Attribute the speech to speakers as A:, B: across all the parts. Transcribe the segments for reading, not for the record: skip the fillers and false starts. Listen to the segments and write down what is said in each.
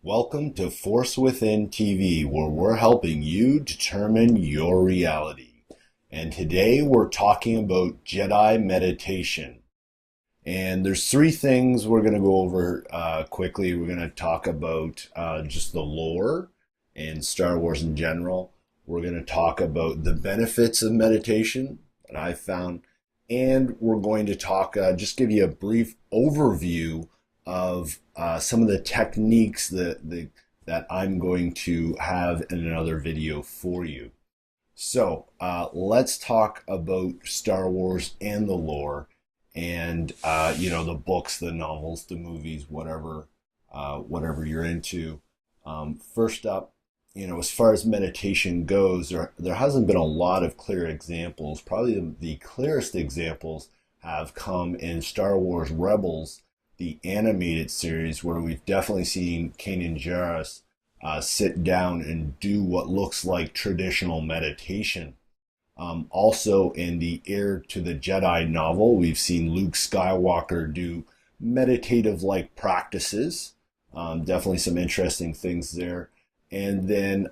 A: Welcome to Force Within TV, where we're helping you determine your reality. And today we're talking about Jedi Meditation. And there's three things we're going to go over quickly. We're going to talk about just the lore and Star Wars in general. We're going to talk about the benefits of meditation that I've found. And we're going to talk, just give you a brief overview of some of the techniques that I'm going to have in another video for you. So let's talk about Star Wars and the lore, and the books, the novels, the movies, whatever you're into. First up, as far as meditation goes, there hasn't been a lot of clear examples. Probably the clearest examples have come in Star Wars Rebels, the animated series, where we've definitely seen Kanan Jarrus sit down and do what looks like traditional meditation. Also, in the Heir to the Jedi novel, we've seen Luke Skywalker do meditative-like practices. Definitely some interesting things there. And then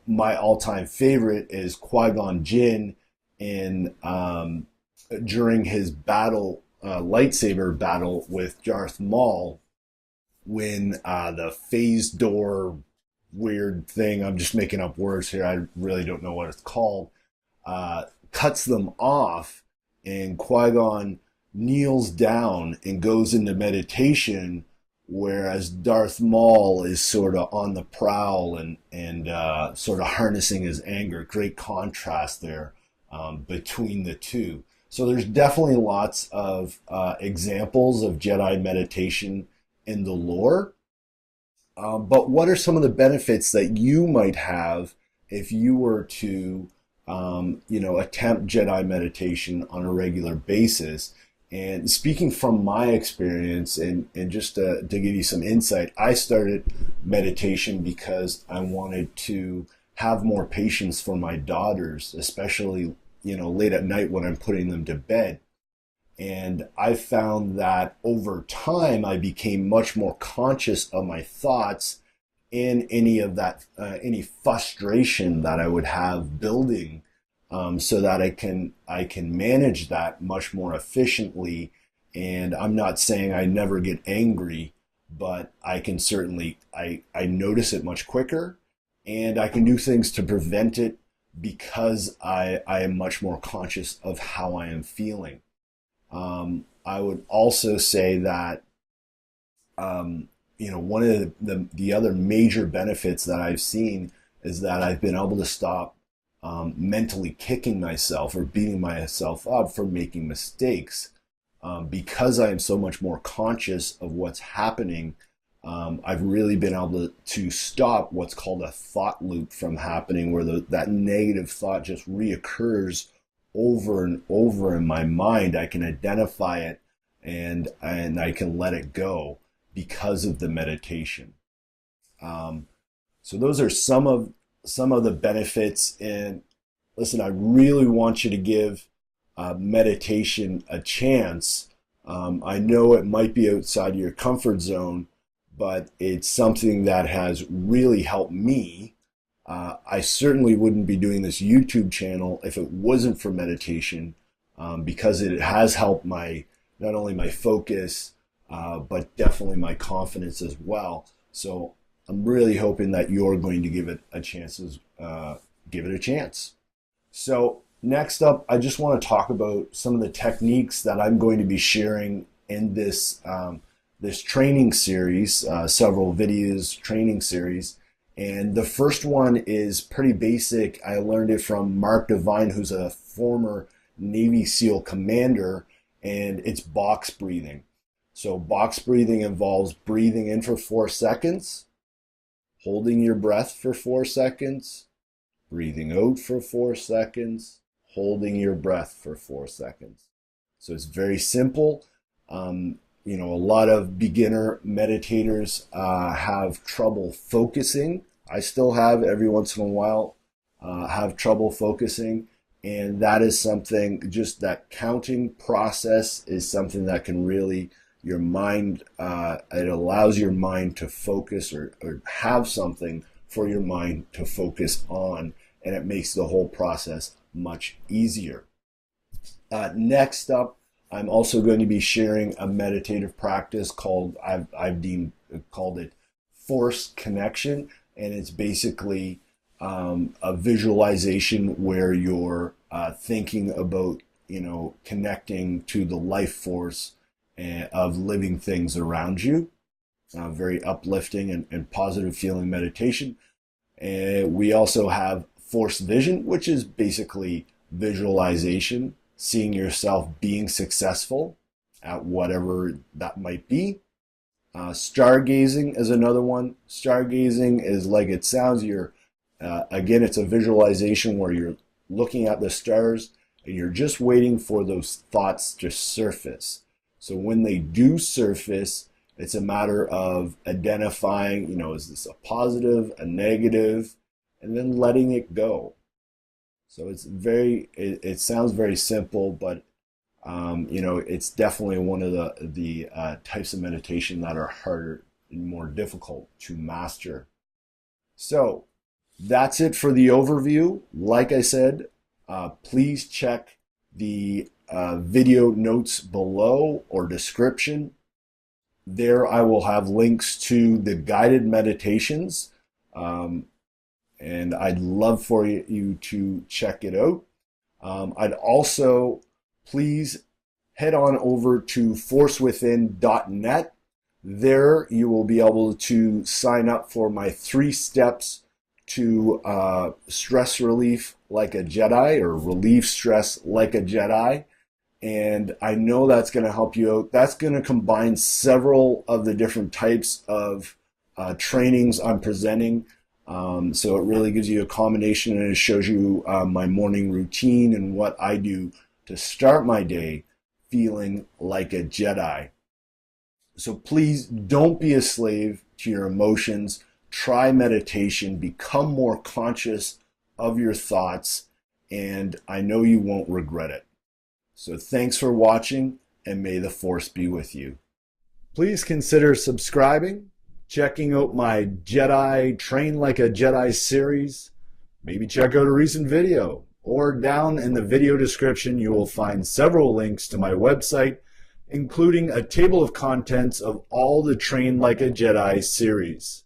A: my all-time favorite is Qui-Gon Jinn during his lightsaber battle with Darth Maul, when the phase door weird thing, I'm just making up words here, I really don't know what it's called, cuts them off, and Qui-Gon kneels down and goes into meditation, whereas Darth Maul is sort of on the prowl and sort of harnessing his anger. Great contrast there between the two. So there's definitely lots of examples of Jedi meditation in the lore. But what are some of the benefits that you might have if you were to, attempt Jedi meditation on a regular basis? And speaking from my experience, and just to give you some insight, I started meditation because I wanted to have more patience for my daughters, especially late at night when I'm putting them to bed. And I found that over time, I became much more conscious of my thoughts and any frustration that I would have building, so that I can manage that much more efficiently. And I'm not saying I never get angry, but I can certainly, I notice it much quicker, and I can do things to prevent it, because I am much more conscious of how I am feeling. I would also say that, one of the other major benefits that I've seen is that I've been able to stop mentally kicking myself or beating myself up for making mistakes, because I am so much more conscious of what's happening. I've really been able to stop what's called a thought loop from happening, where that negative thought just reoccurs over and over in my mind. I can identify it and I can let it go because of the meditation. So those are some of the benefits. And listen, I really want you to give meditation a chance. I know it might be outside your comfort zone, but it's something that has really helped me. I certainly wouldn't be doing this YouTube channel if it wasn't for meditation, because it has helped not only my focus, but definitely my confidence as well. So I'm really hoping that you're going to give it a chance. So next up, I just want to talk about some of the techniques that I'm going to be sharing in this training series, several videos training series. And the first one is pretty basic. I learned it from Mark Devine, who's a former Navy SEAL commander, and it's box breathing. So box breathing involves breathing in for 4 seconds, holding your breath for 4 seconds, breathing out for 4 seconds, holding your breath for 4 seconds. So it's very simple. A lot of beginner meditators have trouble focusing. I still have, every once in a while, have trouble focusing. And that is something, just that counting process is something that can really, your mind, it allows your mind to focus or have something for your mind to focus on, and it makes the whole process much easier. Next up, I'm also going to be sharing a meditative practice called, I've called it Force Connection, and it's basically a visualization where you're thinking about, connecting to the life force of living things around you. Very uplifting and positive feeling meditation. And we also have Force Vision, which is basically visualization, seeing yourself being successful at whatever that might be. Stargazing is another one. Stargazing is like it sounds. Again, it's a visualization where you're looking at the stars and you're just waiting for those thoughts to surface. So when they do surface, it's a matter of identifying, is this a positive, a negative, and then letting it go. So it sounds very simple, but it's definitely one of the types of meditation that are harder and more difficult to master. So that's it for the overview. Like I said, please check the video notes below or description. There I will have links to the guided meditations, and I'd love for you to check it out. I'd also please head on over to forcewithin.net. There you will be able to sign up for my 3 steps to stress relief like a Jedi, or relieve stress like a Jedi. And I know that's going to help you out. That's going to combine several of the different types of trainings I'm presenting. So it really gives you a combination, and it shows you my morning routine and what I do to start my day feeling like a Jedi. So please don't be a slave to your emotions. Try meditation, become more conscious of your thoughts, and I know you won't regret it. So thanks for watching, and may the Force be with you. Please consider subscribing, checking out my Jedi Train Like a Jedi series. Maybe check out a recent video, or down in the video description you will find several links to my website, including a table of contents of all the Train Like a Jedi series.